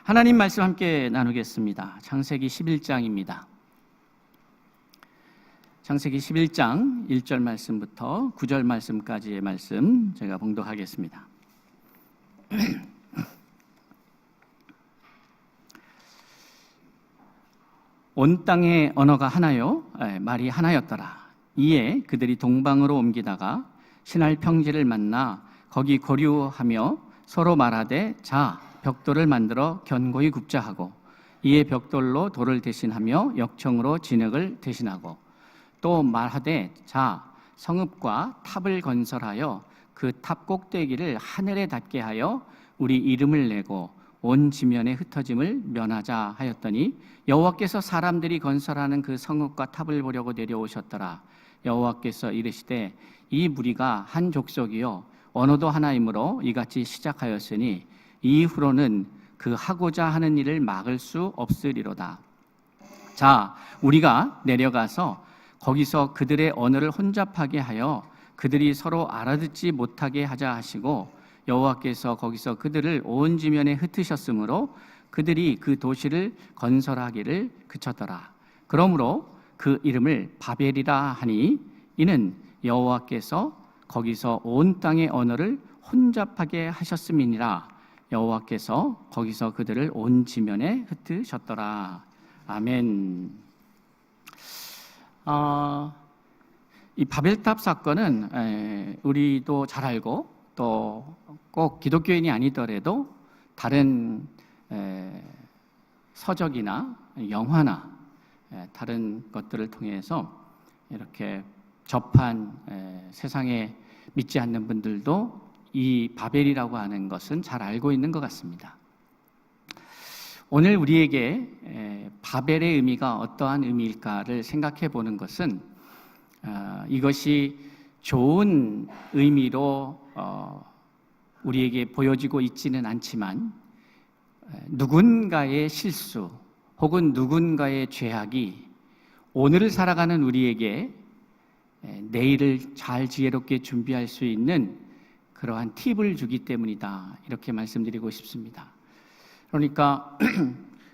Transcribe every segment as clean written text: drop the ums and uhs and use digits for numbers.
하나님 말씀 함께 나누겠습니다. 창세기 11장입니다. 창세기 11장 1절 말씀부터 9절 말씀까지의 말씀 제가 봉독하겠습니다. 온 땅의 언어가 하나요, 말이 하나였더라. 이에 그들이 동방으로 옮기다가 신할 평지를 만나 거기 거류하며 서로 말하되 자 벽돌을 만들어 견고히 굽자 하고, 이에 벽돌로 돌을 대신하며 역청으로 진흙을 대신하고, 또 말하되 자 성읍과 탑을 건설하여 그 탑 꼭대기를 하늘에 닿게 하여 우리 이름을 내고 온 지면에 흩어짐을 면하자 하였더니, 여호와께서 사람들이 건설하는 그 성읍과 탑을 보려고 내려오셨더라. 여호와께서 이르시되 이 무리가 한 족속이요 언어도 하나이므로 이같이 시작하였으니 이후로는 그 하고자 하는 일을 막을 수 없으리로다. 자, 우리가 내려가서 거기서 그들의 언어를 혼잡하게 하여 그들이 서로 알아듣지 못하게 하자 하시고, 여호와께서 거기서 그들을 온 지면에 흩으셨으므로 그들이 그 도시를 건설하기를 그쳤더라. 그러므로 그 이름을 바벨이라 하니, 이는 여호와께서 거기서 온 땅의 언어를 혼잡하게 하셨음이니라. 여호와께서 거기서 그들을 온 지면에 흩으셨더라. 아멘. 이 바벨탑 사건은 우리도 잘 알고, 또 꼭 기독교인이 아니더라도 다른 서적이나 영화나 다른 것들을 통해서 이렇게 접한 세상에 믿지 않는 분들도 이 바벨이라고 하는 것은 잘 알고 있는 것 같습니다. 오늘 우리에게 바벨의 의미가 어떠한 의미일까를 생각해 보는 것은, 이것이 좋은 의미로 우리에게 보여지고 있지는 않지만, 누군가의 실수 혹은 누군가의 죄악이 오늘을 살아가는 우리에게 내일을 잘 지혜롭게 준비할 수 있는 그러한 팁을 주기 때문이다, 이렇게 말씀드리고 싶습니다. 그러니까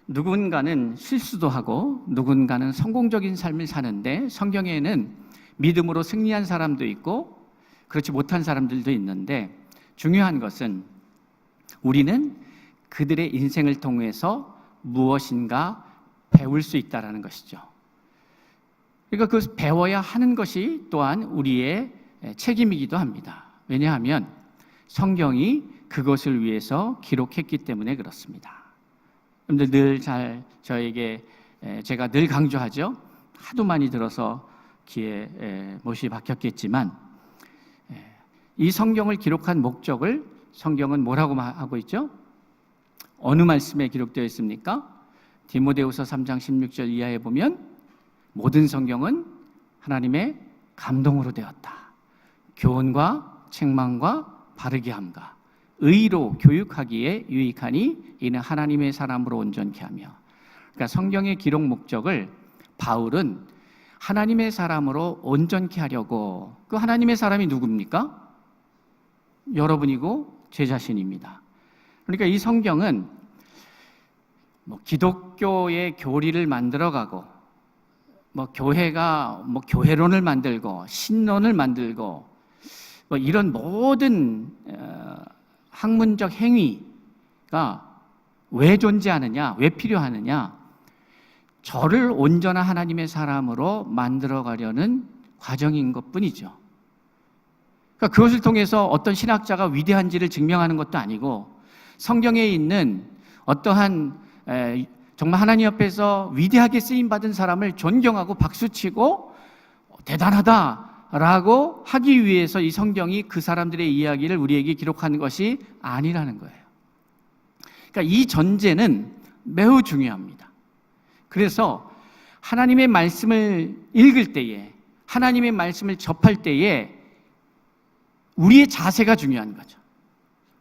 누군가는 실수도 하고 누군가는 성공적인 삶을 사는데, 성경에는 믿음으로 승리한 사람도 있고 그렇지 못한 사람들도 있는데, 중요한 것은 우리는 그들의 인생을 통해서 무엇인가 배울 수 있다는 것이죠. 그러니까 그 배워야 하는 것이 또한 우리의 책임이기도 합니다. 왜냐하면 성경이 그것을 위해서 기록했기 때문에 그렇습니다. 여러분들 늘 저에게 제가 늘 강조하죠. 하도 많이 들어서 귀에 못이 박혔겠지만, 이 성경을 기록한 목적을 성경은 뭐라고 하고 있죠? 어느 말씀에 기록되어 있습니까? 디모데후서 3장 16절 이하에 보면 모든 성경은 하나님의 감동으로 되었다. 교훈과 책망과 바르게 함과 의로 교육하기에 유익하니 이는 하나님의 사람으로 온전케 하며. 그러니까 성경의 기록 목적을 바울은 하나님의 사람으로 온전케 하려고, 그 하나님의 사람이 누굽니까? 여러분이고 제 자신입니다. 그러니까 이 성경은 기독교의 교리를 만들어가고, 교회가 교회론을 만들고 신론을 만들고 이런 모든 학문적 행위가 왜 존재하느냐, 왜 필요하느냐? 저를 온전한 하나님의 사람으로 만들어가려는 과정인 것뿐이죠. 그러니까 그것을 통해서 어떤 신학자가 위대한지를 증명하는 것도 아니고, 성경에 있는 어떠한 정말 하나님 앞에서 위대하게 쓰임받은 사람을 존경하고 박수치고 대단하다라고 하기 위해서 이 성경이 그 사람들의 이야기를 우리에게 기록하는 것이 아니라는 거예요. 그러니까 이 전제는 매우 중요합니다. 그래서 하나님의 말씀을 읽을 때에, 하나님의 말씀을 접할 때에 우리의 자세가 중요한 거죠.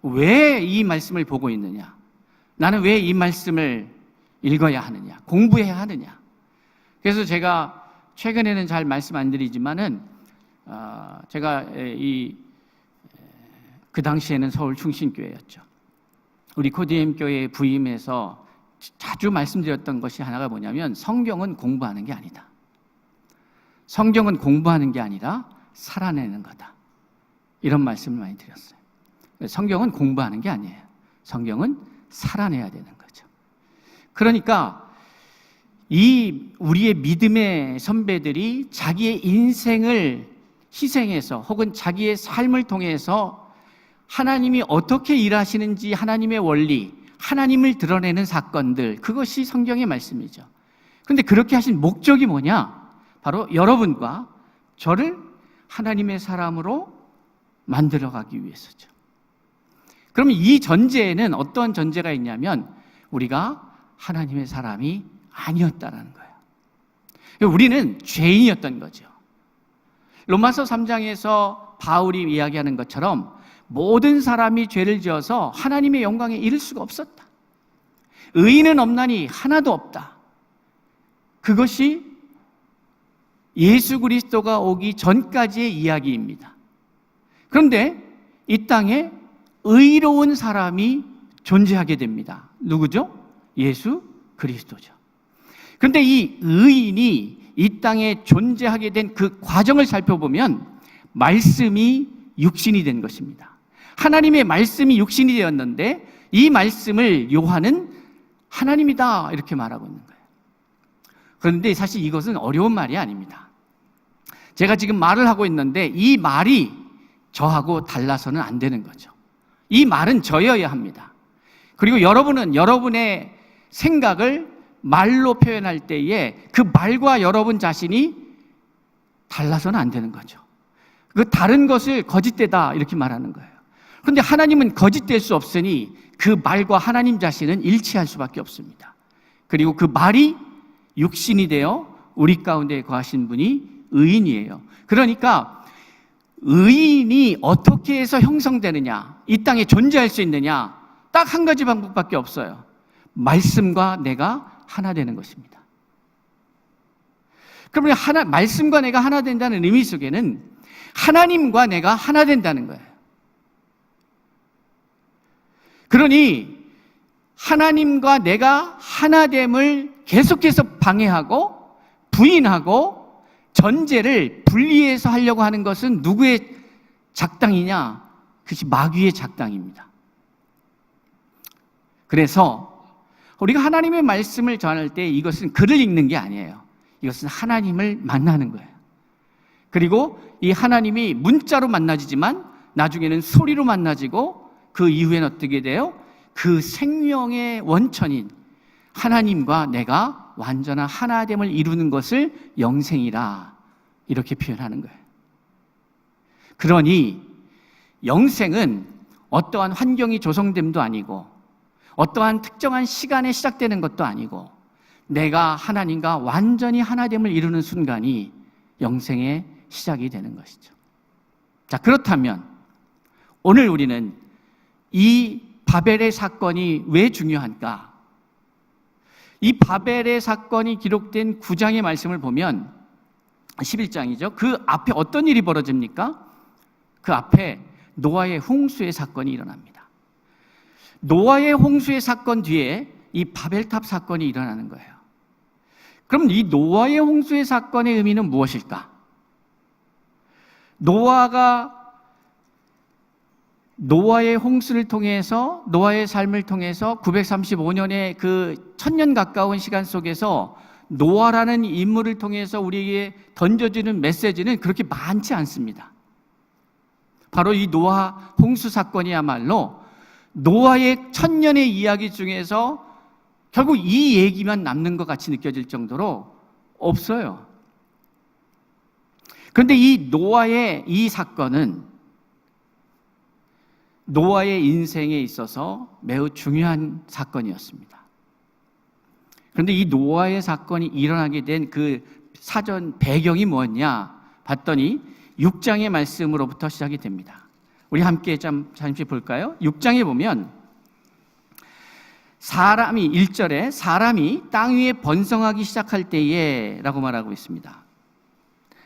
왜 이 말씀을 보고 있느냐? 나는 왜 이 말씀을 읽어야 하느냐? 공부해야 하느냐? 그래서 제가 최근에는 잘 말씀 안 드리지만은 제가 그 당시에는 서울 충신교회였죠. 우리 코디엠 교회에 부임해서 자주 말씀드렸던 것이 하나가 뭐냐면 성경은 공부하는 게 아니다. 성경은 공부하는 게 아니라 살아내는 거다. 이런 말씀을 많이 드렸어요. 성경은 공부하는 게 아니에요. 성경은 살아내야 되는 거죠. 그러니까 이 우리의 믿음의 선배들이 자기의 인생을 희생해서 혹은 자기의 삶을 통해서 하나님이 어떻게 일하시는지 하나님의 원리, 하나님을 드러내는 사건들, 그것이 성경의 말씀이죠. 그런데 그렇게 하신 목적이 뭐냐? 바로 여러분과 저를 하나님의 사람으로 만들어가기 위해서죠. 그러면 이 전제에는 어떤 전제가 있냐면 우리가 하나님의 사람이 아니었다라는 거예요. 우리는 죄인이었던 거죠. 로마서 3장에서 바울이 이야기하는 것처럼 모든 사람이 죄를 지어서 하나님의 영광에 이를 수가 없었다. 의인은 없나니 하나도 없다. 그것이 예수 그리스도가 오기 전까지의 이야기입니다. 그런데 이 땅에 의로운 사람이 존재하게 됩니다. 누구죠? 예수 그리스도죠. 그런데 이 의인이 이 땅에 존재하게 된 그 과정을 살펴보면 말씀이 육신이 된 것입니다. 하나님의 말씀이 육신이 되었는데 이 말씀을 요한은 하나님이다 이렇게 말하고 있는 거예요. 그런데 사실 이것은 어려운 말이 아닙니다. 제가 지금 말을 하고 있는데 이 말이 저하고 달라서는 안 되는 거죠. 이 말은 저여야 합니다. 그리고 여러분은 여러분의 생각을 말로 표현할 때에 그 말과 여러분 자신이 달라서는 안 되는 거죠. 그 다른 것을 거짓되다 이렇게 말하는 거예요. 그런데 하나님은 거짓될 수 없으니 그 말과 하나님 자신은 일치할 수밖에 없습니다. 그리고 그 말이 육신이 되어 우리 가운데 거하신 분이 의인이에요. 그러니까 의인이 어떻게 해서 형성되느냐, 이 땅에 존재할 수 있느냐, 딱 한 가지 방법밖에 없어요. 말씀과 내가 하나 되는 것입니다. 그러면 말씀과 내가 하나 된다는 의미 속에는 하나님과 내가 하나 된다는 거예요. 그러니 하나님과 내가 하나됨을 계속해서 방해하고 부인하고 전제를 분리해서 하려고 하는 것은 누구의 작당이냐? 그것이 마귀의 작당입니다. 그래서 우리가 하나님의 말씀을 전할 때 이것은 글을 읽는 게 아니에요. 이것은 하나님을 만나는 거예요. 그리고 이 하나님이 문자로 만나지지만 나중에는 소리로 만나지고 그 이후에는 어떻게 돼요? 그 생명의 원천인 하나님과 내가 완전한 하나됨을 이루는 것을 영생이라 이렇게 표현하는 거예요. 그러니 영생은 어떠한 환경이 조성됨도 아니고 어떠한 특정한 시간에 시작되는 것도 아니고 내가 하나님과 완전히 하나됨을 이루는 순간이 영생의 시작이 되는 것이죠. 자, 그렇다면 오늘 우리는 이 바벨의 사건이 왜 중요한가? 이 바벨의 사건이 기록된 9장의 말씀을 보면 11장이죠. 그 앞에 어떤 일이 벌어집니까? 그 앞에 노아의 홍수의 사건이 일어납니다. 노아의 홍수의 사건 뒤에 이 바벨탑 사건이 일어나는 거예요. 그럼 이 노아의 홍수의 사건의 의미는 무엇일까? 노아의 홍수를 통해서 노아의 삶을 통해서 935년의 그 1000년 가까운 시간 속에서 노아라는 인물을 통해서 우리에게 던져지는 메시지는 그렇게 많지 않습니다. 바로 이 노아 홍수 사건이야말로 노아의 1000년의 이야기 중에서 결국 이 얘기만 남는 것 같이 느껴질 정도로 없어요. 그런데 이 노아의 이 사건은 노아의 인생에 있어서 매우 중요한 사건이었습니다. 그런데 이 노아의 사건이 일어나게 된 그 사전 배경이 뭐냐 봤더니 6장의 말씀으로부터 시작이 됩니다. 우리 함께 잠시 볼까요? 6장에 보면 사람이 1절에 사람이 땅 위에 번성하기 시작할 때에 라고 말하고 있습니다.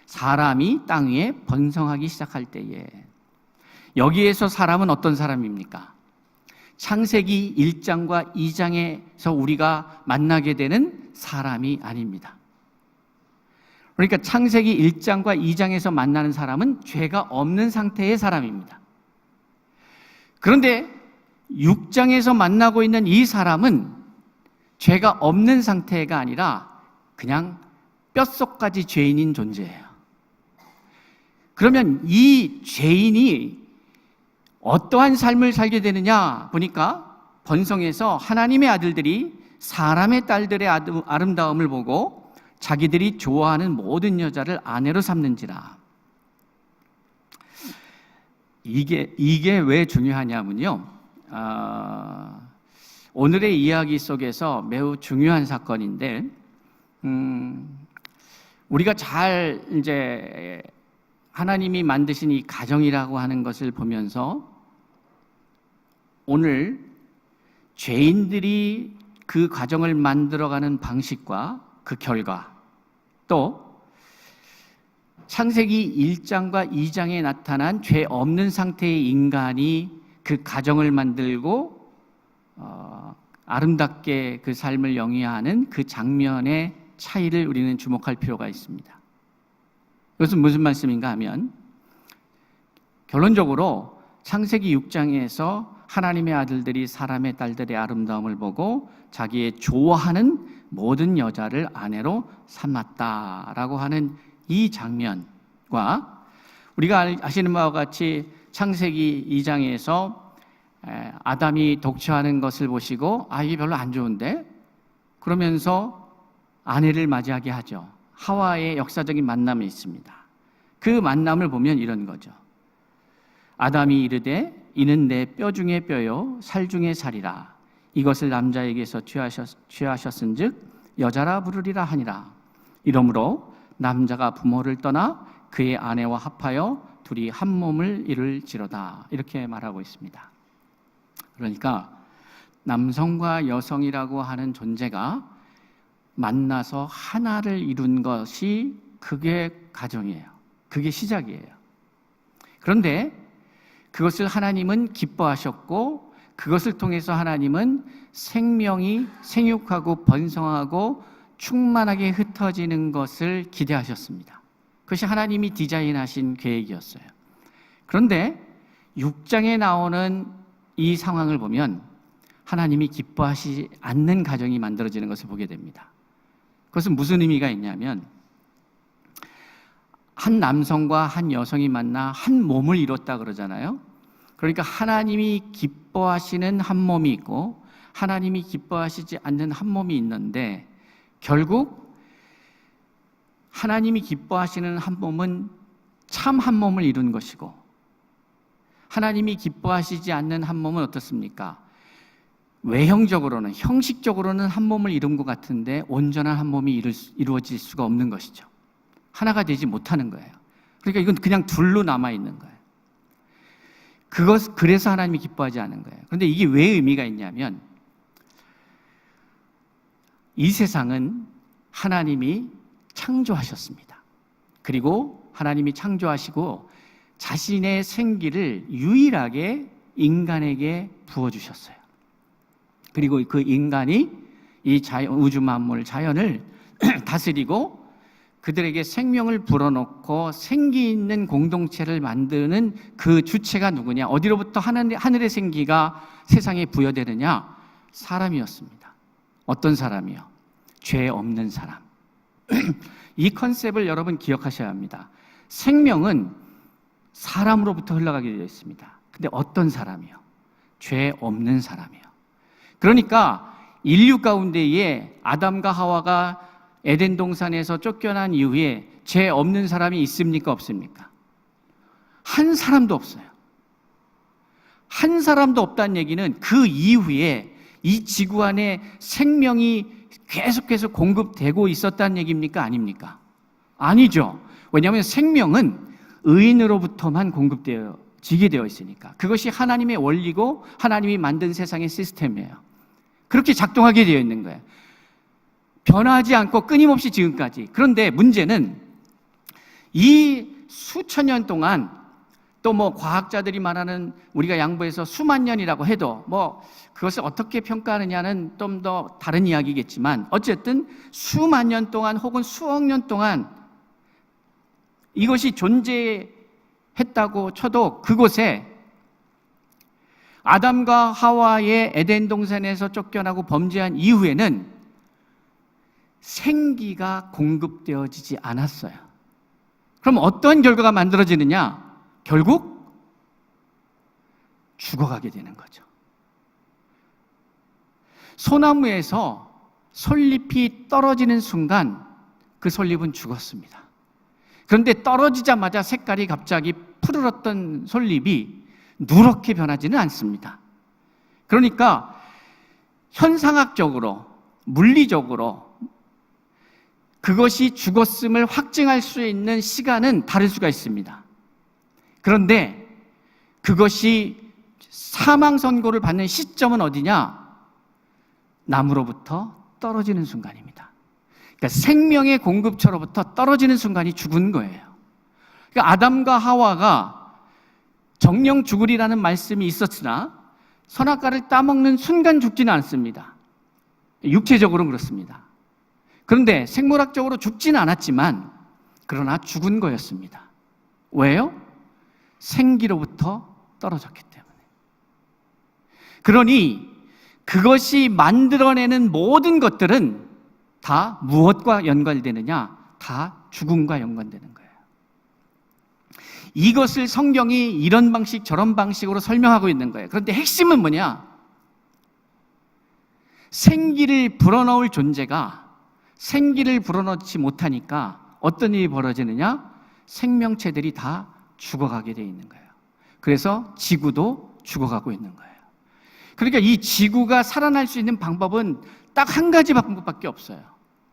사람이 땅 위에 번성하기 시작할 때에. 여기에서 사람은 어떤 사람입니까? 창세기 1장과 2장에서 우리가 만나게 되는 사람이 아닙니다. 그러니까 창세기 1장과 2장에서 만나는 사람은 죄가 없는 상태의 사람입니다. 그런데 6장에서 만나고 있는 이 사람은 죄가 없는 상태가 아니라 그냥 뼛속까지 죄인인 존재예요. 그러면 이 죄인이 어떠한 삶을 살게 되느냐 보니까 번성에서 하나님의 아들들이 사람의 딸들의 아름다움을 보고 자기들이 좋아하는 모든 여자를 아내로 삼는지라. 이게 왜 중요하냐면요, 오늘의 이야기 속에서 매우 중요한 사건인데, 우리가 잘 이제 하나님이 만드신 이 가정이라고 하는 것을 보면서 오늘 죄인들이 그 가정을 만들어가는 방식과 그 결과, 또 창세기 1장과 2장에 나타난 죄 없는 상태의 인간이 그 가정을 만들고 아름답게 그 삶을 영위하는 그 장면의 차이를 우리는 주목할 필요가 있습니다. 이것은 무슨 말씀인가 하면, 결론적으로 창세기 6장에서 하나님의 아들들이 사람의 딸들의 아름다움을 보고 자기의 좋아하는 모든 여자를 아내로 삼았다라고 하는 이 장면과, 우리가 아시는 바와 같이 창세기 2장에서 아담이 독처하는 것을 보시고 이게 별로 안 좋은데, 그러면서 아내를 맞이하게 하죠. 하와의 역사적인 만남이 있습니다. 그 만남을 보면 이런 거죠. 아담이 이르되 이는 내 뼈 중에 뼈요 살 중에 살이라. 이것을 남자에게서 취하셨은즉 여자라 부르리라 하니라. 이러므로 남자가 부모를 떠나 그의 아내와 합하여 둘이 한 몸을 이룰지로다. 이렇게 말하고 있습니다. 그러니까 남성과 여성이라고 하는 존재가 만나서 하나를 이룬 것이 그게 가정이에요. 그게 시작이에요. 그런데 그것을 하나님은 기뻐하셨고, 그것을 통해서 하나님은 생명이 생육하고 번성하고 충만하게 흩어지는 것을 기대하셨습니다. 그것이 하나님이 디자인하신 계획이었어요. 그런데 6장에 나오는 이 상황을 보면 하나님이 기뻐하시지 않는 가정이 만들어지는 것을 보게 됩니다. 그것은 무슨 의미가 있냐면, 한 남성과 한 여성이 만나 한 몸을 이뤘다 그러잖아요. 그러니까 하나님이 기뻐하시는 한 몸이 있고 하나님이 기뻐하시지 않는 한 몸이 있는데, 결국 하나님이 기뻐하시는 한 몸은 참 한 몸을 이룬 것이고, 하나님이 기뻐하시지 않는 한 몸은 어떻습니까? 외형적으로는, 형식적으로는 한 몸을 이룬 것 같은데 온전한 한 몸이 이루어질 수가 없는 것이죠. 하나가 되지 못하는 거예요. 그러니까 이건 그냥 둘로 남아있는 거예요. 그래서 하나님이 기뻐하지 않은 거예요. 그런데 이게 왜 의미가 있냐면, 이 세상은 하나님이 창조하셨습니다. 그리고 하나님이 창조하시고 자신의 생기를 유일하게 인간에게 부어주셨어요. 그리고 그 인간이 이 우주 만물 자연을 다스리고 그들에게 생명을 불어넣고 생기 있는 공동체를 만드는 그 주체가 누구냐? 어디로부터 하늘의 생기가 세상에 부여되느냐? 사람이었습니다. 어떤 사람이요? 죄 없는 사람. 이 컨셉을 여러분 기억하셔야 합니다. 생명은 사람으로부터 흘러가게 되어 있습니다. 근데 어떤 사람이요? 죄 없는 사람이요. 그러니까 인류 가운데에 아담과 하와가 에덴 동산에서 쫓겨난 이후에 죄 없는 사람이 있습니까? 없습니까? 한 사람도 없어요. 한 사람도 없다는 얘기는 그 이후에 이 지구 안에 생명이 계속해서 공급되고 있었다는 얘기입니까? 아닙니까? 아니죠. 왜냐하면 생명은 의인으로부터만 공급되어지게 되어 있으니까. 그것이 하나님의 원리고 하나님이 만든 세상의 시스템이에요. 그렇게 작동하게 되어 있는 거예요. 변하지 않고 끊임없이 지금까지. 그런데 문제는 이 수천 년 동안 또 뭐 과학자들이 말하는 우리가 양보해서 수만 년이라고 해도 뭐 그것을 어떻게 평가하느냐는 좀 더 다른 이야기겠지만 어쨌든 수만 년 동안 혹은 수억 년 동안 이것이 존재했다고 쳐도 그곳에 아담과 하와의 에덴 동산에서 쫓겨나고 범죄한 이후에는 생기가 공급되어지지 않았어요. 그럼 어떤 결과가 만들어지느냐? 결국 죽어가게 되는 거죠. 소나무에서 솔잎이 떨어지는 순간 그 솔잎은 죽었습니다. 그런데 떨어지자마자 색깔이 갑자기 푸르렀던 솔잎이 누렇게 변하지는 않습니다. 그러니까 현상학적으로, 물리적으로 그것이 죽었음을 확증할 수 있는 시간은 다를 수가 있습니다. 그런데 그것이 사망 선고를 받는 시점은 어디냐? 나무로부터 떨어지는 순간입니다. 그러니까 생명의 공급처로부터 떨어지는 순간이 죽은 거예요. 그러니까 아담과 하와가 정령 죽으리라는 말씀이 있었으나 선악과를 따먹는 순간 죽지는 않습니다. 육체적으로는 그렇습니다. 그런데 생물학적으로 죽지는 않았지만 그러나 죽은 거였습니다. 왜요? 생기로부터 떨어졌기 때문에. 그러니 그것이 만들어내는 모든 것들은 다 무엇과 연관되느냐? 다 죽음과 연관되는 거예요. 이것을 성경이 이런 방식 저런 방식으로 설명하고 있는 거예요. 그런데 핵심은 뭐냐? 생기를 불어넣을 존재가 생기를 불어넣지 못하니까 어떤 일이 벌어지느냐? 생명체들이 다 죽어가게 돼 있는 거예요. 그래서 지구도 죽어가고 있는 거예요. 그러니까 이 지구가 살아날 수 있는 방법은 딱 한 가지 방법밖에 없어요.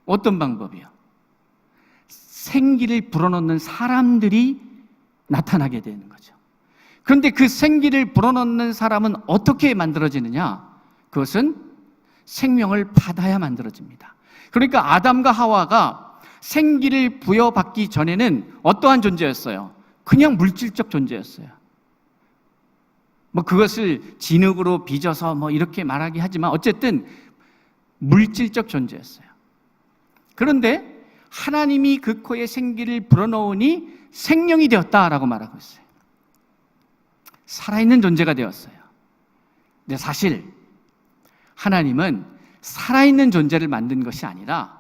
어떤 방법이요? 생기를 불어넣는 사람들이 나타나게 되는 거죠. 그런데 그 생기를 불어넣는 사람은 어떻게 만들어지느냐? 그것은 생명을 받아야 만들어집니다. 그러니까 아담과 하와가 생기를 부여받기 전에는 어떠한 존재였어요? 그냥 물질적 존재였어요. 뭐 그것을 진흙으로 빚어서 뭐 이렇게 말하기 하지만 어쨌든 물질적 존재였어요. 그런데 하나님이 그 코에 생기를 불어넣으니 생명이 되었다라고 말하고 있어요. 살아있는 존재가 되었어요. 근데 사실 하나님은 살아있는 존재를 만든 것이 아니라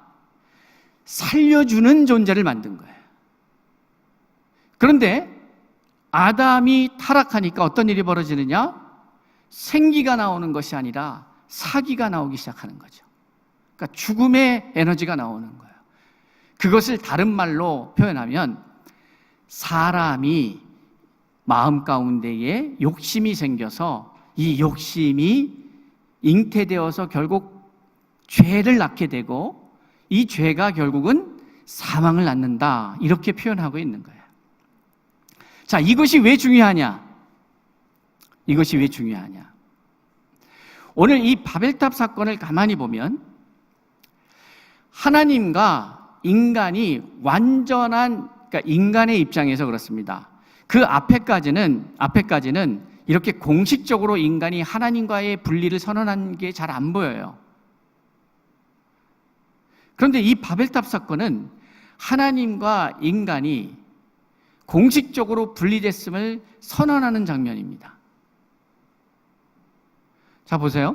살려주는 존재를 만든 거예요. 그런데 아담이 타락하니까 어떤 일이 벌어지느냐? 생기가 나오는 것이 아니라 사기가 나오기 시작하는 거죠. 그러니까 죽음의 에너지가 나오는 거예요. 그것을 다른 말로 표현하면 사람이 마음 가운데에 욕심이 생겨서 이 욕심이 잉태되어서 결국 죄를 낳게 되고 이 죄가 결국은 사망을 낳는다. 이렇게 표현하고 있는 거예요. 자, 이것이 왜 중요하냐? 이것이 왜 중요하냐? 오늘 이 바벨탑 사건을 가만히 보면 하나님과 인간이 완전한, 그러니까 인간의 입장에서 그렇습니다. 그 앞에까지는 이렇게 공식적으로 인간이 하나님과의 분리를 선언한 게 잘 안 보여요. 그런데 이 바벨탑 사건은 하나님과 인간이 공식적으로 분리됐음을 선언하는 장면입니다. 자, 보세요.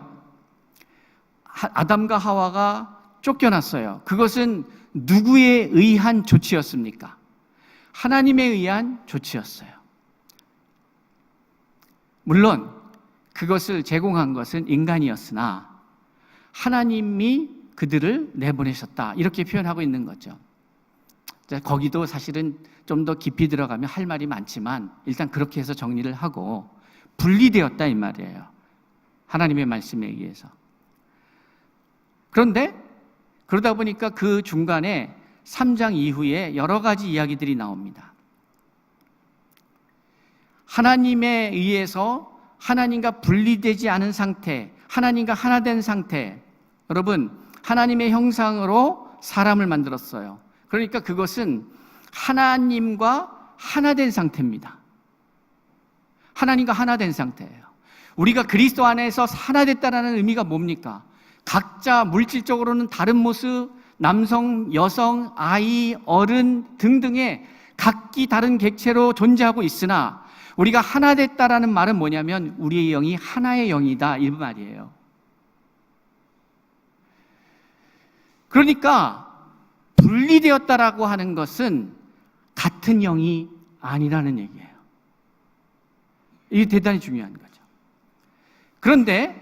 아담과 하와가 쫓겨났어요. 그것은 누구에 의한 조치였습니까? 하나님에 의한 조치였어요. 물론 그것을 제공한 것은 인간이었으나 하나님이 그들을 내보내셨다. 이렇게 표현하고 있는 거죠. 거기도 사실은 좀 더 깊이 들어가면 할 말이 많지만 일단 그렇게 해서 정리를 하고 분리되었다 이 말이에요. 하나님의 말씀에 의해서. 그런데 그러다 보니까 그 중간에 3장 이후에 여러 가지 이야기들이 나옵니다. 하나님에 의해서 하나님과 분리되지 않은 상태, 하나님과 하나 된 상태. 여러분, 하나님의 형상으로 사람을 만들었어요. 그러니까 그것은 하나님과 하나 된 상태입니다. 하나님과 하나 된 상태예요. 우리가 그리스도 안에서 하나 됐다는 의미가 뭡니까? 각자 물질적으로는 다른 모습, 남성, 여성, 아이, 어른 등등의 각기 다른 객체로 존재하고 있으나 우리가 하나 됐다라는 말은 뭐냐면 우리의 영이 하나의 영이다, 이 말이에요. 그러니까 분리되었다라고 하는 것은 같은 영이 아니라는 얘기예요. 이게 대단히 중요한 거죠. 그런데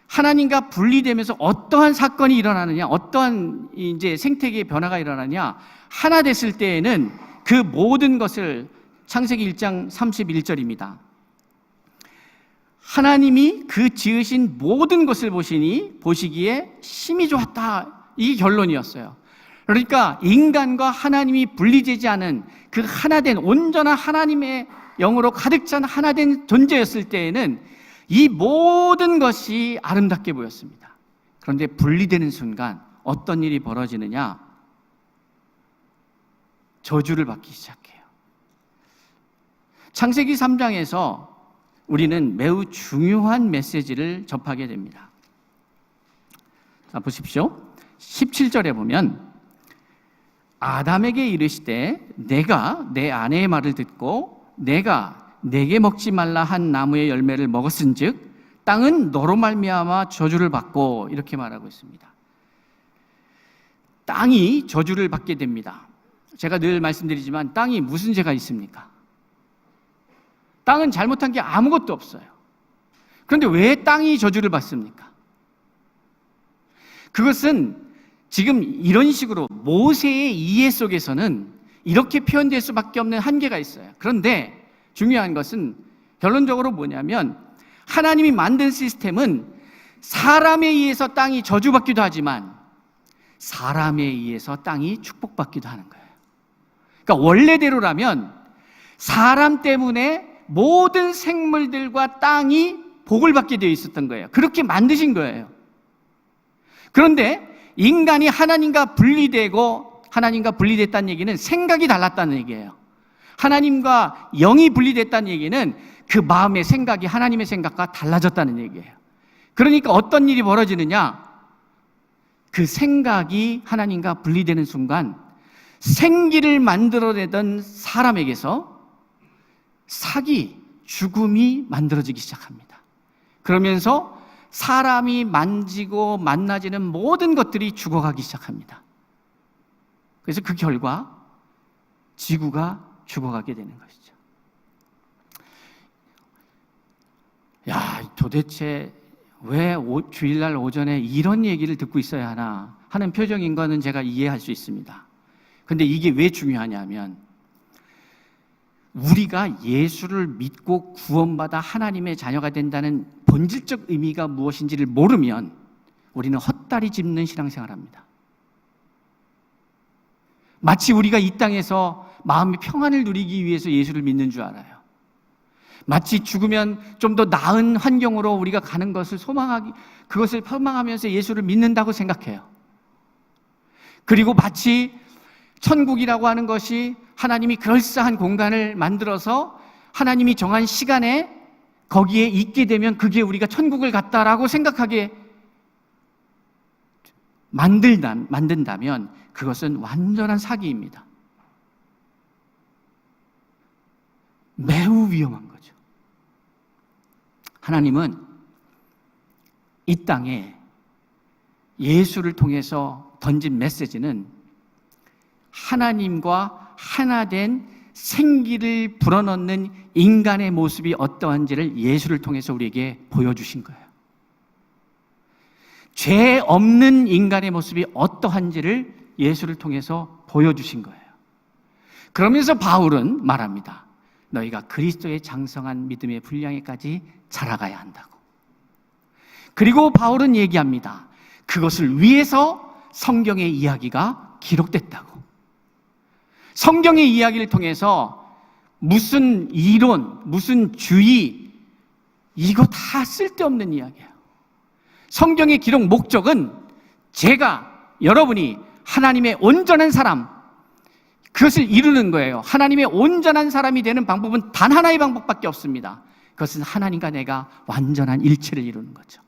하나님과 분리되면서 어떠한 사건이 일어나느냐, 어떠한 이제 생태계의 변화가 일어나냐, 하나 됐을 때에는 그 모든 것을, 창세기 1장 31절입니다. 하나님이 그 지으신 모든 것을 보시기에 심히 좋았다, 이 결론이었어요. 그러니까 인간과 하나님이 분리되지 않은 그 하나된 온전한 하나님의 영으로 가득 찬 하나된 존재였을 때에는 이 모든 것이 아름답게 보였습니다. 그런데 분리되는 순간 어떤 일이 벌어지느냐? 저주를 받기 시작해요. 창세기 3장에서 우리는 매우 중요한 메시지를 접하게 됩니다. 자, 보십시오. 17절에 보면 아담에게 이르시되 내가 내 아내의 말을 듣고 내가 내게 먹지 말라 한 나무의 열매를 먹었은즉 땅은 너로 말미암아 저주를 받고, 이렇게 말하고 있습니다. 땅이 저주를 받게 됩니다. 제가 늘 말씀드리지만 땅이 무슨 죄가 있습니까? 땅은 잘못한 게 아무것도 없어요. 그런데 왜 땅이 저주를 받습니까? 그것은 지금 이런 식으로 모세의 이해 속에서는 이렇게 표현될 수밖에 없는 한계가 있어요. 그런데 중요한 것은 결론적으로 뭐냐면 하나님이 만든 시스템은 사람에 의해서 땅이 저주받기도 하지만 사람에 의해서 땅이 축복받기도 하는 거예요. 그러니까 원래대로라면 사람 때문에 모든 생물들과 땅이 복을 받게 되어 있었던 거예요. 그렇게 만드신 거예요. 그런데 인간이 하나님과 분리됐다는 얘기는 생각이 달랐다는 얘기예요. 하나님과 영이 분리됐다는 얘기는 그 마음의 생각이 하나님의 생각과 달라졌다는 얘기예요. 그러니까 어떤 일이 벌어지느냐? 그 생각이 하나님과 분리되는 순간 생기를 만들어내던 사람에게서 사기, 죽음이 만들어지기 시작합니다. 그러면서 사람이 만지고 만나지는 모든 것들이 죽어가기 시작합니다. 그래서 그 결과 지구가 죽어가게 되는 것이죠. 도대체 왜 주일날 오전에 이런 얘기를 듣고 있어야 하나 하는 표정인 거는 제가 이해할 수 있습니다. 근데 이게 왜 중요하냐면 우리가 예수를 믿고 구원받아 하나님의 자녀가 된다는 본질적 의미가 무엇인지를 모르면 우리는 헛다리 짚는 신앙생활을 합니다. 마치 우리가 이 땅에서 마음의 평안을 누리기 위해서 예수를 믿는 줄 알아요. 마치 죽으면 좀 더 나은 환경으로 우리가 가는 것을 그것을 소망하면서 예수를 믿는다고 생각해요. 그리고 마치 천국이라고 하는 것이 하나님이 그럴싸한 공간을 만들어서 하나님이 정한 시간에 거기에 있게 되면 그게 우리가 천국을 갔다라고 생각하게 만든다면 그것은 완전한 사기입니다. 매우 위험한 거죠. 하나님은 이 땅에 예수를 통해서 던진 메시지는 하나님과 하나된 생기를 불어넣는 인간의 모습이 어떠한지를 예수를 통해서 우리에게 보여주신 거예요. 죄 없는 인간의 모습이 어떠한지를 예수를 통해서 보여주신 거예요. 그러면서 바울은 말합니다. 너희가 그리스도의 장성한 믿음의 분량에까지 자라가야 한다고. 그리고 바울은 얘기합니다. 그것을 위해서 성경의 이야기가 기록됐다고. 성경의 이야기를 통해서 무슨 이론, 무슨 주의, 이거 다 쓸데없는 이야기예요. 성경의 기록 목적은 여러분이 하나님의 온전한 사람, 그것을 이루는 거예요. 하나님의 온전한 사람이 되는 방법은 단 하나의 방법밖에 없습니다. 그것은 하나님과 내가 완전한 일체를 이루는 거죠.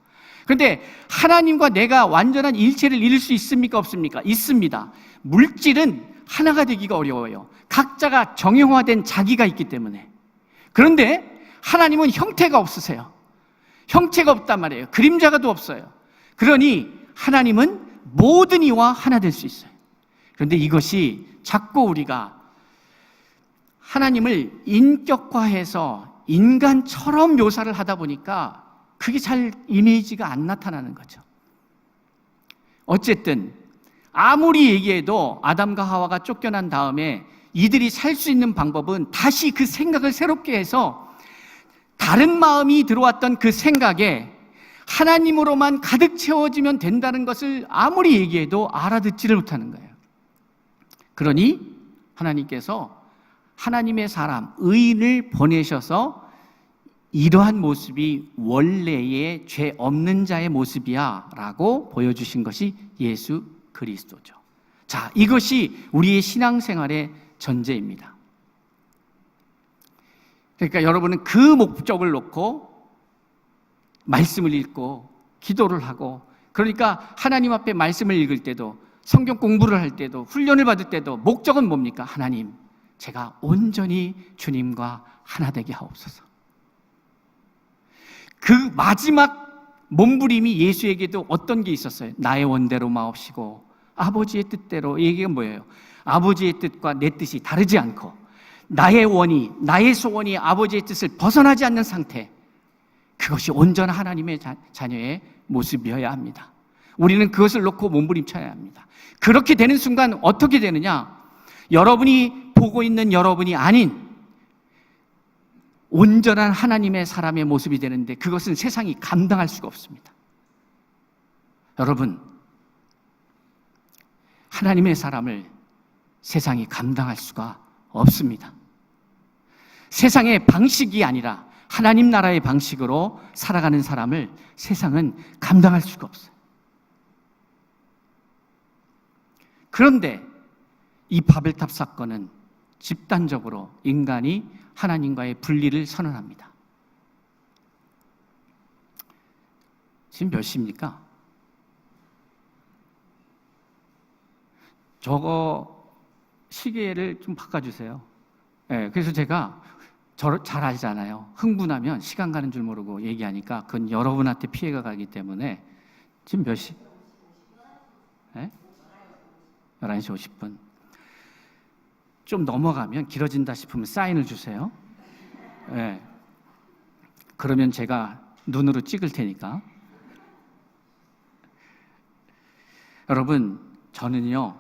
그런데 하나님과 내가 완전한 일체를 이룰 수 있습니까? 없습니까? 있습니다. 물질은 하나가 되기가 어려워요. 각자가 정형화된 자기가 있기 때문에. 그런데 하나님은 형태가 없으세요. 형체가 없단 말이에요. 그림자가도 없어요. 그러니 하나님은 모든 이와 하나 될 수 있어요. 그런데 이것이 자꾸 우리가 하나님을 인격화해서 인간처럼 묘사를 하다 보니까 그게 잘 이미지가 안 나타나는 거죠. 어쨌든 아무리 얘기해도 아담과 하와가 쫓겨난 다음에 이들이 살 수 있는 방법은 다시 그 생각을 새롭게 해서 다른 마음이 들어왔던 그 생각에 하나님으로만 가득 채워지면 된다는 것을 아무리 얘기해도 알아듣지를 못하는 거예요. 그러니 하나님께서 하나님의 사람, 의인을 보내셔서 이러한 모습이 원래의 죄 없는 자의 모습이야 라고 보여주신 것이 예수 그리스도죠. 자, 이것이 우리의 신앙생활의 전제입니다. 그러니까 여러분은 그 목적을 놓고 말씀을 읽고 기도를 하고, 그러니까 하나님 앞에 말씀을 읽을 때도 성경 공부를 할 때도 훈련을 받을 때도 목적은 뭡니까? 하나님, 제가 온전히 주님과 하나 되게 하옵소서. 그 마지막 몸부림이 예수에게도 어떤 게 있었어요? 나의 원대로 마옵시고 아버지의 뜻대로. 이 얘기가 뭐예요? 아버지의 뜻과 내 뜻이 다르지 않고 나의 원이, 나의 소원이 아버지의 뜻을 벗어나지 않는 상태, 그것이 온전한 하나님의 자녀의 모습이어야 합니다. 우리는 그것을 놓고 몸부림쳐야 합니다. 그렇게 되는 순간 어떻게 되느냐? 여러분이 보고 있는 여러분이 아닌 온전한 하나님의 사람의 모습이 되는데, 그것은 세상이 감당할 수가 없습니다. 여러분, 하나님의 사람을 세상이 감당할 수가 없습니다. 세상의 방식이 아니라 하나님 나라의 방식으로 살아가는 사람을 세상은 감당할 수가 없어요. 그런데 이 바벨탑 사건은 집단적으로 인간이 하나님과의 분리를 선언합니다. 지금 몇 시입니까? 저거 시계를 좀 바꿔주세요. 네, 그래서 제가 잘 알잖아요. 흥분하면 시간 가는 줄 모르고 얘기하니까 그건 여러분한테 피해가 가기 때문에. 지금 몇 시? 네? 11시 50분. 좀 넘어가면 길어진다 싶으면 사인을 주세요. 네. 그러면 제가 눈으로 찍을 테니까. 여러분, 저는요,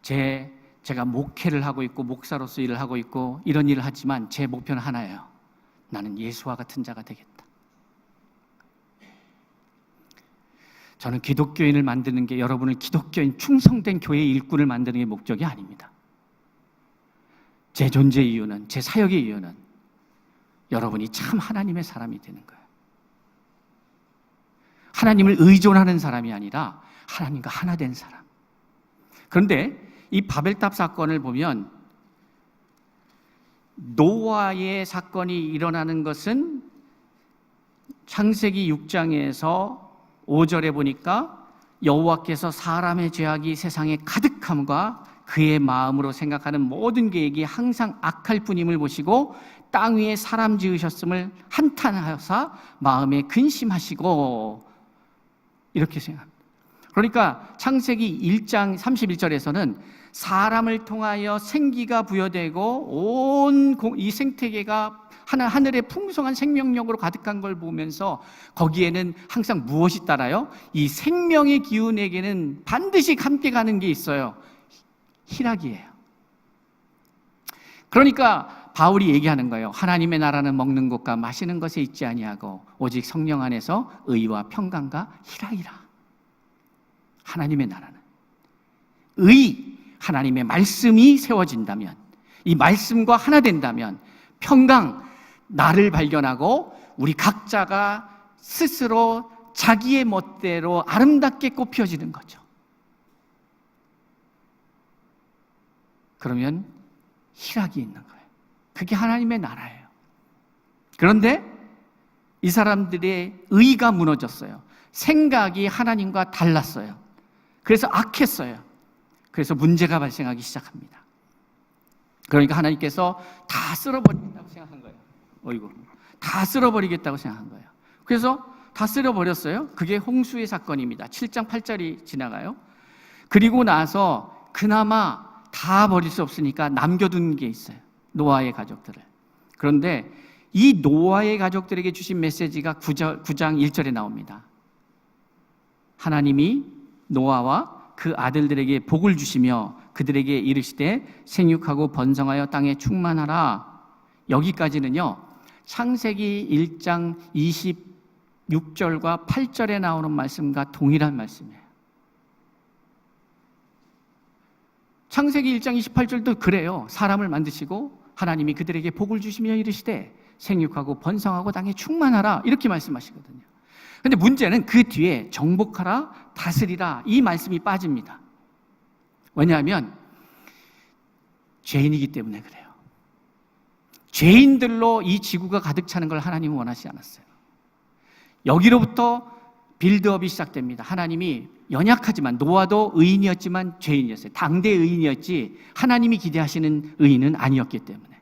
제가 목회를 하고 있고 목사로서 일을 하고 있고 이런 일을 하지만 제 목표는 하나예요. 나는 예수와 같은 자가 되겠다. 저는 기독교인을 만드는 게, 여러분을 기독교인 충성된 교회의 일꾼을 만드는 게 목적이 아닙니다. 제 존재 이유는, 제 사역의 이유는 여러분이 참 하나님의 사람이 되는 거예요. 하나님을 의존하는 사람이 아니라 하나님과 하나 된 사람. 그런데 이 바벨탑 사건을 보면 노아의 사건이 일어나는 것은 창세기 6장에서 5절에 보니까 여호와께서 사람의 죄악이 세상에 가득함과 그의 마음으로 생각하는 모든 계획이 항상 악할 뿐임을 보시고 땅 위에 사람 지으셨음을 한탄하여사 마음에 근심하시고, 이렇게 생각합니다. 그러니까 창세기 1장 31절에서는 사람을 통하여 생기가 부여되고 온 이 생태계가 하늘의 풍성한 생명력으로 가득한 걸 보면서 거기에는 항상 무엇이 따라요? 이 생명의 기운에게는 반드시 함께 가는 게 있어요. 희락이에요. 그러니까 바울이 얘기하는 거예요. 하나님의 나라는 먹는 것과 마시는 것에 있지 아니하고 오직 성령 안에서 의와 평강과 희락이라. 하나님의 나라는 하나님의 말씀이 세워진다면, 이 말씀과 하나 된다면 평강, 나를 발견하고 우리 각자가 스스로 자기의 멋대로 아름답게 꽃피워지는 거죠. 그러면 희락이 있는 거예요. 그게 하나님의 나라예요. 그런데 이 사람들의 의가 무너졌어요. 생각이 하나님과 달랐어요. 그래서 악했어요. 그래서 문제가 발생하기 시작합니다. 그러니까 하나님께서 다 쓸어버리겠다고 생각한 거예요. 어이구, 다 쓸어버리겠다고 생각한 거예요. 그래서 다 쓸어버렸어요. 그게 홍수의 사건입니다. 7장 8절이 지나가요. 그리고 나서 그나마 다 버릴 수 없으니까 남겨둔 게 있어요. 노아의 가족들을. 그런데 이 노아의 가족들에게 주신 메시지가 9장 1절에 나옵니다. 하나님이 노아와 그 아들들에게 복을 주시며 그들에게 이르시되 생육하고 번성하여 땅에 충만하라. 여기까지는요, 창세기 1장 26절과 8절에 나오는 말씀과 동일한 말씀이에요. 창세기 1장 28절도 그래요. 사람을 만드시고 하나님이 그들에게 복을 주시며 이르시되 생육하고 번성하고 땅에 충만하라, 이렇게 말씀하시거든요. 그런데 문제는 그 뒤에 정복하라, 다스리라, 이 말씀이 빠집니다. 왜냐하면 죄인이기 때문에 그래요. 죄인들로 이 지구가 가득 차는 걸 하나님은 원하지 않았어요. 여기로부터 빌드업이 시작됩니다. 하나님이 연약하지만, 노아도 의인이었지만 죄인이었어요. 당대 의인이었지 하나님이 기대하시는 의인은 아니었기 때문에.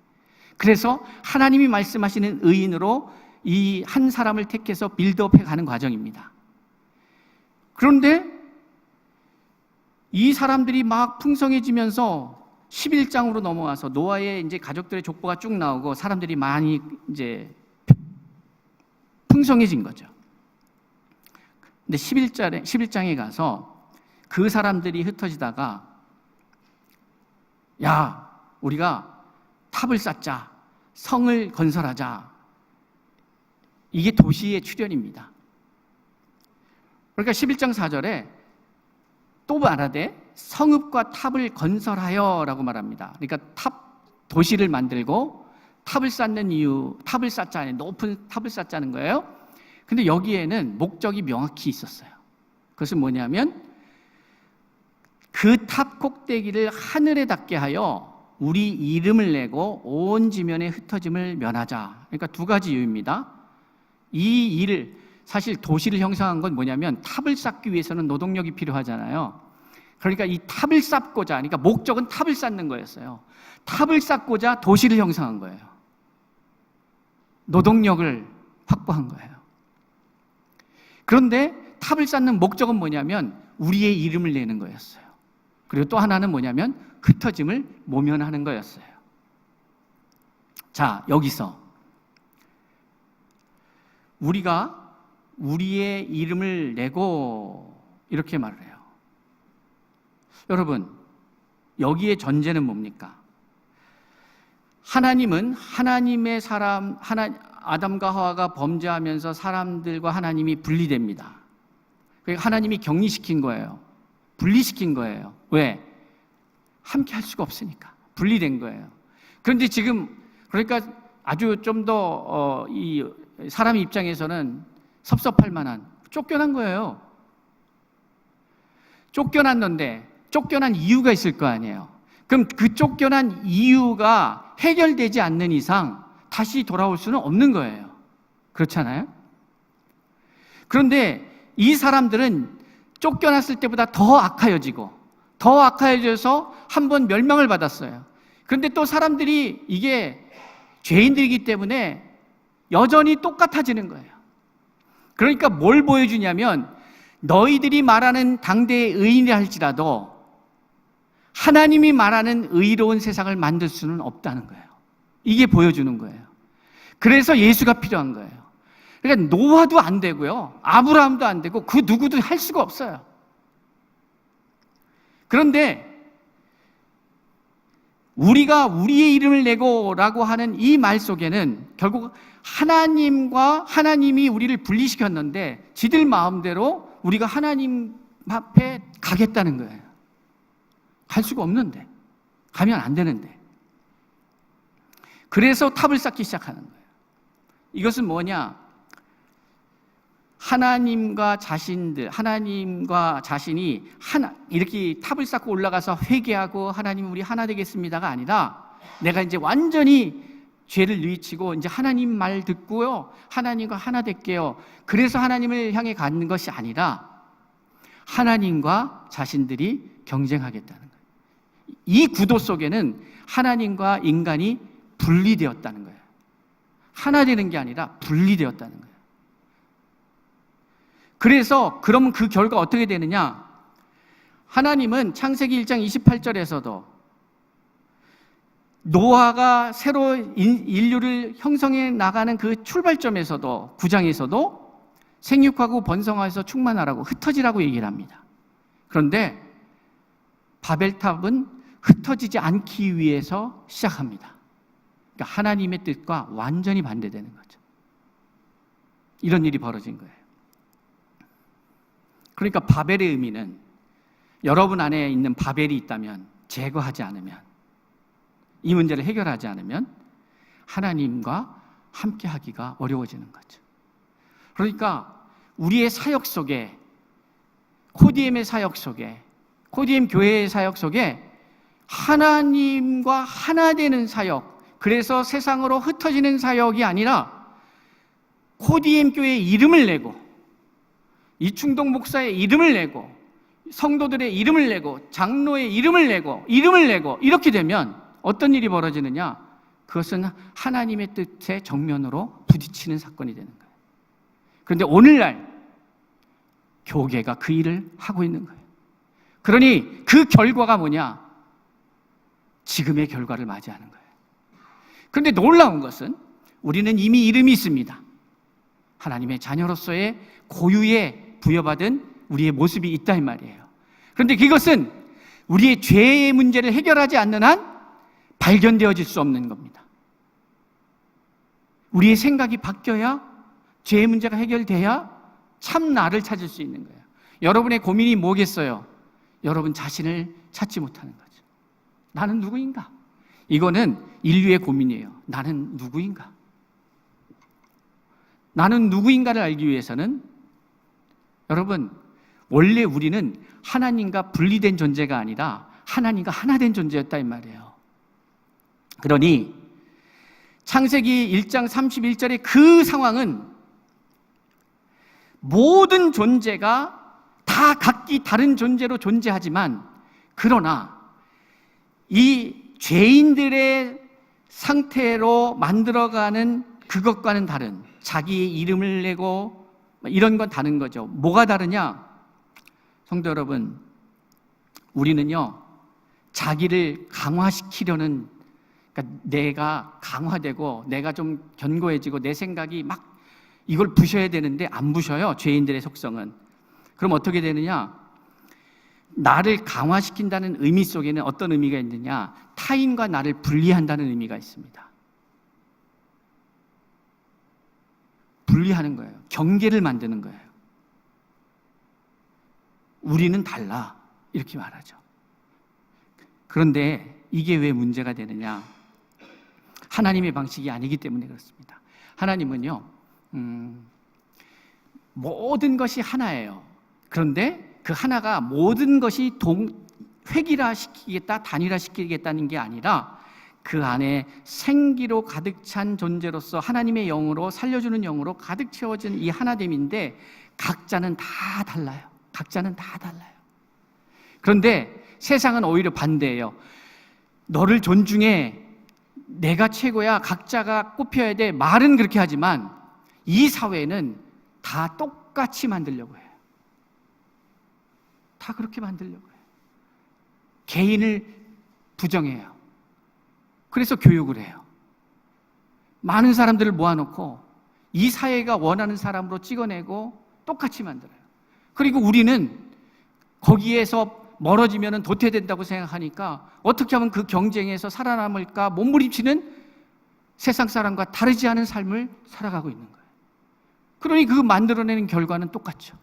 그래서 하나님이 말씀하시는 의인으로 이 한 사람을 택해서 빌드업해 가는 과정입니다. 그런데 이 사람들이 막 풍성해지면서 11장으로 넘어와서 노아의 이제 가족들의 족보가 쭉 나오고 사람들이 많이 이제 풍성해진 거죠. 근데 11장에 가서 그 사람들이 흩어지다가, 야, 우리가 탑을 쌓자, 성을 건설하자. 이게 도시의 출현입니다. 그러니까 11장 4절에 또 말하되 성읍과 탑을 건설하여 라고 말합니다. 그러니까 도시를 만들고 탑을 쌓는 이유, 탑을 쌓자는, 높은 탑을 쌓자는 거예요. 근데 여기에는 목적이 명확히 있었어요. 그것은 뭐냐면 그 탑 꼭대기를 하늘에 닿게 하여 우리 이름을 내고 온 지면에 흩어짐을 면하자. 그러니까 두 가지 이유입니다. 이 일을, 사실 도시를 형성한 건 뭐냐면 탑을 쌓기 위해서는 노동력이 필요하잖아요. 그러니까 이 탑을 쌓고자, 그러니까 목적은 탑을 쌓는 거였어요. 탑을 쌓고자 도시를 형성한 거예요. 노동력을 확보한 거예요. 그런데 탑을 쌓는 목적은 뭐냐면 우리의 이름을 내는 거였어요. 그리고 또 하나는 뭐냐면 흩어짐을 모면하는 거였어요. 자, 여기서 우리가 우리의 이름을 내고 이렇게 말을 해요. 여러분, 여기에 전제는 뭡니까? 하나님은 하나님의 사람, 아담과 하와가 범죄하면서 사람들과 하나님이 분리됩니다. 그러니까 하나님이 격리시킨 거예요. 분리시킨 거예요. 왜? 함께 할 수가 없으니까. 분리된 거예요. 그런데 지금, 그러니까 아주 좀 더 이 사람 입장에서는 섭섭할 만한, 쫓겨난 거예요. 쫓겨났는데 쫓겨난 이유가 있을 거 아니에요. 그럼 그 쫓겨난 이유가 해결되지 않는 이상 다시 돌아올 수는 없는 거예요. 그렇잖아요? 그런데 이 사람들은 쫓겨났을 때보다 더 악하여져서 한번 멸망을 받았어요. 그런데 또 사람들이 이게 죄인들이기 때문에 여전히 똑같아지는 거예요. 그러니까 뭘 보여주냐면 너희들이 말하는 당대의 의인이라 할지라도 하나님이 말하는 의로운 세상을 만들 수는 없다는 거예요. 이게 보여주는 거예요. 그래서 예수가 필요한 거예요. 그러니까 노아도 안 되고요, 아브라함도 안 되고 그 누구도 할 수가 없어요. 그런데 우리가 우리의 이름을 내고라고 하는 이 말 속에는 결국 하나님이 우리를 분리시켰는데 지들 마음대로 우리가 하나님 앞에 가겠다는 거예요. 갈 수가 없는데, 가면 안 되는데. 그래서 탑을 쌓기 시작하는 거예요. 이것은 뭐냐? 하나님과 자신이 이렇게 탑을 쌓고 올라가서 회개하고 하나님 우리 하나 되겠습니다가 아니라 내가 이제 완전히 죄를 뉘우치고 이제 하나님 말 듣고요, 하나님과 하나 될게요. 그래서 하나님을 향해 가는 것이 아니라 하나님과 자신들이 경쟁하겠다는 거예요. 이 구도 속에는 하나님과 인간이 분리되었다는 거예요. 하나 되는 게 아니라 분리되었다는 거예요. 그래서 그러면 그 결과 어떻게 되느냐? 하나님은 창세기 1장 28절에서도 노아가 새로 인류를 형성해 나가는 그 출발점에서도 9장에서도 생육하고 번성하여서 충만하라고, 흩어지라고 얘기를 합니다. 그런데 바벨탑은 흩어지지 않기 위해서 시작합니다. 그러니까 하나님의 뜻과 완전히 반대되는 거죠. 이런 일이 벌어진 거예요. 그러니까 바벨의 의미는, 여러분 안에 있는 바벨이 있다면, 제거하지 않으면, 이 문제를 해결하지 않으면 하나님과 함께 하기가 어려워지는 거죠. 그러니까 우리의 사역 속에, 코디엠의 사역 속에, 코디엠 교회의 사역 속에 하나님과 하나 되는 사역, 그래서 세상으로 흩어지는 사역이 아니라 코디엠 교회의 이름을 내고, 이충동 목사의 이름을 내고, 성도들의 이름을 내고, 장로의 이름을 내고 이렇게 되면 어떤 일이 벌어지느냐? 그것은 하나님의 뜻에 정면으로 부딪히는 사건이 되는 거예요. 그런데 오늘날 교계가 그 일을 하고 있는 거예요. 그러니 그 결과가 뭐냐? 지금의 결과를 맞이하는 거예요. 그런데 놀라운 것은 우리는 이미 이름이 있습니다. 하나님의 자녀로서의 고유에 부여받은 우리의 모습이 있다 이 말이에요. 그런데 그것은 우리의 죄의 문제를 해결하지 않는 한 발견되어질 수 없는 겁니다. 우리의 생각이 바뀌어야, 죄의 문제가 해결돼야 참 나를 찾을 수 있는 거예요. 여러분의 고민이 뭐겠어요? 여러분 자신을 찾지 못하는 거죠. 나는 누구인가? 이거는 인류의 고민이에요. 나는 누구인가? 나는 누구인가를 알기 위해서는, 여러분, 원래 우리는 하나님과 분리된 존재가 아니라 하나님과 하나 된 존재였다 이 말이에요. 그러니 창세기 1장 31절의 그 상황은 모든 존재가 다 각기 다른 존재로 존재하지만, 그러나 이 죄인들의 상태로 만들어가는 그것과는 다른, 자기의 이름을 내고 이런 건 다른 거죠. 뭐가 다르냐? 성도 여러분, 우리는요, 자기를 강화시키려는, 그러니까 내가 강화되고 내가 좀 견고해지고 내 생각이 막 이걸 부셔야 되는데 안 부셔요. 죄인들의 속성은. 그럼 어떻게 되느냐? 나를 강화시킨다는 의미 속에는 어떤 의미가 있느냐? 타인과 나를 분리한다는 의미가 있습니다. 분리하는 거예요. 경계를 만드는 거예요. 우리는 달라, 이렇게 말하죠. 그런데 이게 왜 문제가 되느냐? 하나님의 방식이 아니기 때문에 그렇습니다. 하나님은요, 모든 것이 하나예요. 그런데 그 하나가 모든 것이 획일화시키겠다, 단일화시키겠다는 게 아니라 그 안에 생기로 가득 찬 존재로서 하나님의 영으로, 살려주는 영으로 가득 채워진 이 하나됨인데, 각자는 다 달라요. 각자는 다 달라요. 그런데 세상은 오히려 반대예요. 너를 존중해, 내가 최고야, 각자가 꼽혀야 돼, 말은 그렇게 하지만 이 사회는 다 똑같이 만들려고 해요. 다 그렇게 만들려고 해요. 개인을 부정해요. 그래서 교육을 해요. 많은 사람들을 모아놓고 이 사회가 원하는 사람으로 찍어내고 똑같이 만들어요. 그리고 우리는 거기에서 멀어지면 도태된다고 생각하니까 어떻게 하면 그 경쟁에서 살아남을까 몸부림치는 세상 사람과 다르지 않은 삶을 살아가고 있는 거예요. 그러니 그 만들어내는 결과는 똑같죠.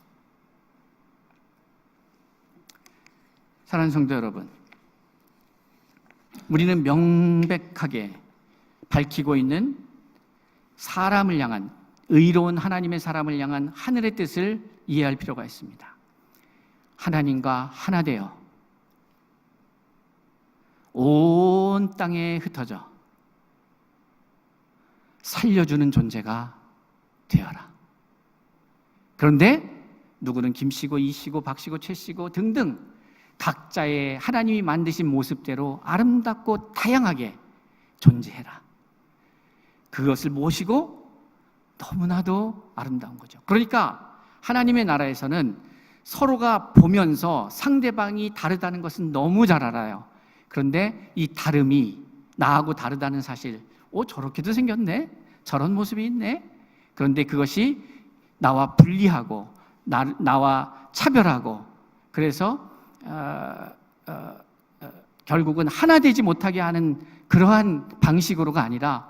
사랑하는 성도 여러분, 우리는 명백하게 밝히고 있는 사람을 향한, 의로운 하나님의 사람을 향한 하늘의 뜻을 이해할 필요가 있습니다. 하나님과 하나 되어 온 땅에 흩어져 살려주는 존재가 되어라. 그런데 누구는 김씨고 이씨고 박씨고 최씨고 등등 각자의 하나님이 만드신 모습대로 아름답고 다양하게 존재해라. 그것을 모시고 너무나도 아름다운 거죠. 그러니까 하나님의 나라에서는 서로가 보면서 상대방이 다르다는 것은 너무 잘 알아요. 그런데 이 다름이 나하고 다르다는 사실, 저렇게도 생겼네? 저런 모습이 있네? 그런데 그것이 나와 분리하고 나와 차별하고, 그래서 결국은 하나 되지 못하게 하는 그러한 방식으로가 아니라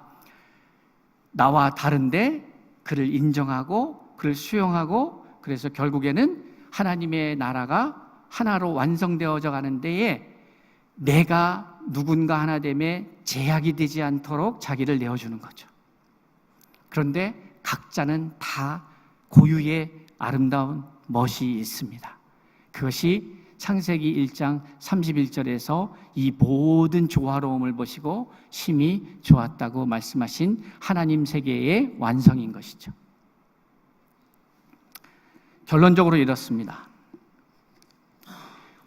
나와 다른데 그를 인정하고 그를 수용하고, 그래서 결국에는 하나님의 나라가 하나로 완성되어져 가는 데에 내가 누군가 하나됨에 제약이 되지 않도록 자기를 내어주는 거죠. 그런데 각자는 다 고유의 아름다운 멋이 있습니다. 그것이 창세기 1장 31절에서 이 모든 조화로움을 보시고 심히 좋았다고 말씀하신 하나님 세계의 완성인 것이죠. 결론적으로 이렇습니다.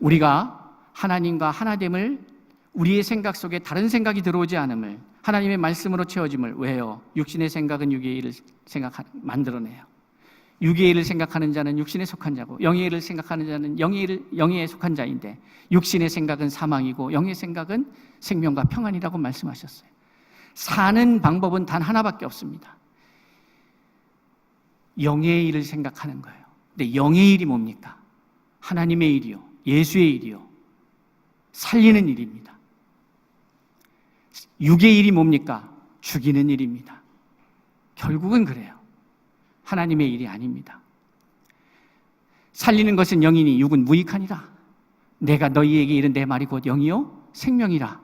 우리가 하나님과 하나됨을, 우리의 생각 속에 다른 생각이 들어오지 않음을, 하나님의 말씀으로 채워짐을. 왜요? 육신의 생각은 육의 일을 만들어내요. 육의 일을 생각하는 자는 육신에 속한 자고 영의 일을 생각하는 자는 영에 속한 자인데, 육신의 생각은 사망이고 영의 생각은 생명과 평안이라고 말씀하셨어요. 사는 방법은 단 하나밖에 없습니다. 영의 일을 생각하는 거예요. 근데 영의 일이 뭡니까? 하나님의 일이요, 예수의 일이요, 살리는 일입니다. 육의 일이 뭡니까? 죽이는 일입니다. 결국은 그래요. 하나님의 일이 아닙니다. 살리는 것은 영이니 육은 무익하니라. 내가 너희에게 이른 내 말이 곧 영이요 생명이라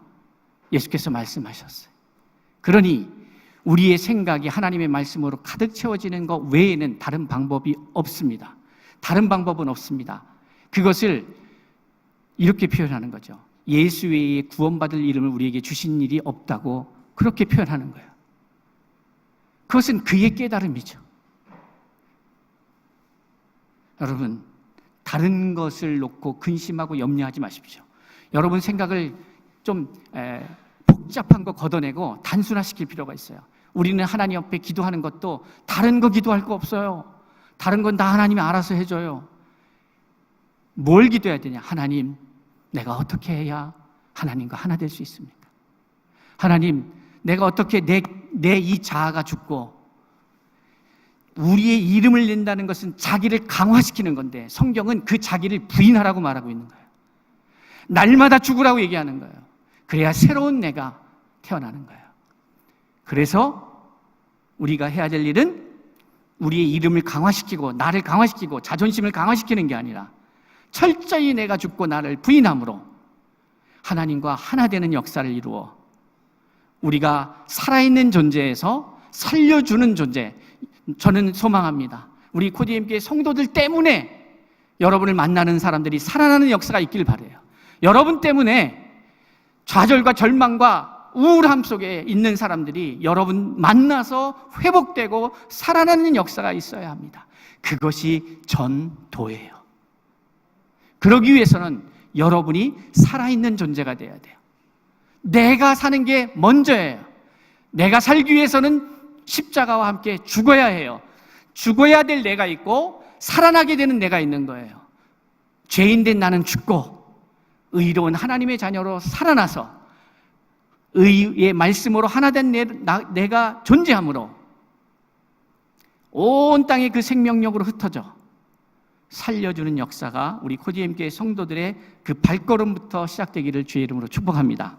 예수께서 말씀하셨어요. 그러니 우리의 생각이 하나님의 말씀으로 가득 채워지는 것 외에는 다른 방법이 없습니다. 다른 방법은 없습니다. 그것을 이렇게 표현하는 거죠. 예수 외에 구원받을 이름을 우리에게 주신 일이 없다고 그렇게 표현하는 거예요. 그것은 그의 깨달음이죠. 여러분, 다른 것을 놓고 근심하고 염려하지 마십시오. 여러분 생각을 좀 복잡한 거 걷어내고 단순화시킬 필요가 있어요. 우리는 하나님 앞에 기도하는 것도 다른 거 기도할 거 없어요. 다른 건 다 하나님이 알아서 해줘요. 뭘 기도해야 되냐? 하나님, 내가 어떻게 해야 하나님과 하나 될 수 있습니까? 하나님, 내가 어떻게 내 이 자아가 죽고, 우리의 이름을 낸다는 것은 자기를 강화시키는 건데 성경은 그 자기를 부인하라고 말하고 있는 거예요. 날마다 죽으라고 얘기하는 거예요. 그래야 새로운 내가 태어나는 거예요. 그래서 우리가 해야 될 일은 우리의 이름을 강화시키고 나를 강화시키고 자존심을 강화시키는 게 아니라 철저히 내가 죽고 나를 부인함으로 하나님과 하나 되는 역사를 이루어 우리가 살아있는 존재에서 살려주는 존재, 저는 소망합니다. 우리 코디엠교회 성도들 때문에 여러분을 만나는 사람들이 살아나는 역사가 있길 바라요. 여러분 때문에 좌절과 절망과 우울함 속에 있는 사람들이 여러분 만나서 회복되고 살아나는 역사가 있어야 합니다. 그것이 전도예요. 그러기 위해서는 여러분이 살아있는 존재가 돼야 돼요. 내가 사는 게 먼저예요. 내가 살기 위해서는 십자가와 함께 죽어야 해요. 죽어야 될 내가 있고 살아나게 되는 내가 있는 거예요. 죄인된 나는 죽고 의로운 하나님의 자녀로 살아나서 의의 말씀으로 하나 된 내가 존재함으로 온 땅에 그 생명력으로 흩어져 살려주는 역사가 우리 코디엠교회 성도들의 그 발걸음부터 시작되기를 주의 이름으로 축복합니다.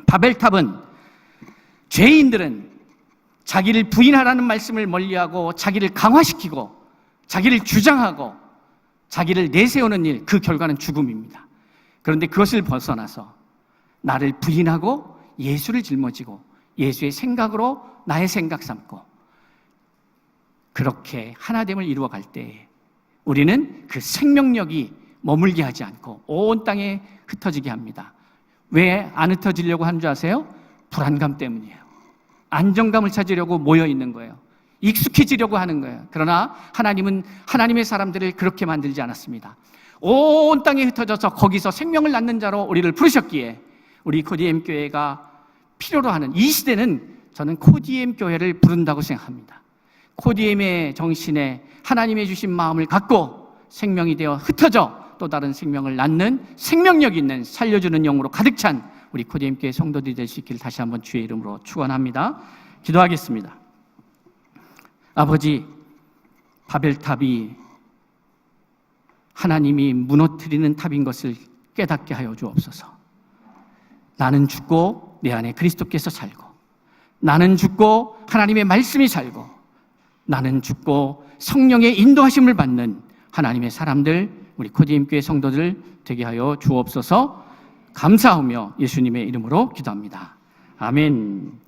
바벨탑은 죄인들은 자기를 부인하라는 말씀을 멀리하고 자기를 강화시키고 자기를 주장하고 자기를 내세우는 일, 그 결과는 죽음입니다. 그런데 그것을 벗어나서 나를 부인하고 예수를 짊어지고 예수의 생각으로 나의 생각 삼고 그렇게 하나됨을 이루어갈 때 우리는 그 생명력이 머물게 하지 않고 온 땅에 흩어지게 합니다. 왜 안 흩어지려고 하는 줄 아세요? 불안감 때문이에요. 안정감을 찾으려고 모여 있는 거예요. 익숙해지려고 하는 거예요. 그러나 하나님은 하나님의 사람들을 그렇게 만들지 않았습니다. 온 땅에 흩어져서 거기서 생명을 낳는 자로 우리를 부르셨기에 우리 코디엠 교회가 필요로 하는 이 시대는 저는 코디엠 교회를 부른다고 생각합니다. 코디엠의 정신에 하나님의 주신 마음을 갖고 생명이 되어 흩어져 또 다른 생명을 낳는 생명력 있는 살려주는 영으로 가득 찬 우리 코디엠 교회 성도들이 될 수 있기를 다시 한번 주의 이름으로 축원합니다. 기도하겠습니다. 아버지, 바벨탑이 하나님이 무너뜨리는 탑인 것을 깨닫게 하여 주옵소서. 나는 죽고 내 안에 그리스도께서 살고, 나는 죽고 하나님의 말씀이 살고, 나는 죽고 성령의 인도하심을 받는 하나님의 사람들, 우리 코디엠 교회 성도들 되게 하여 주옵소서. 감사하며 예수님의 이름으로 기도합니다. 아멘.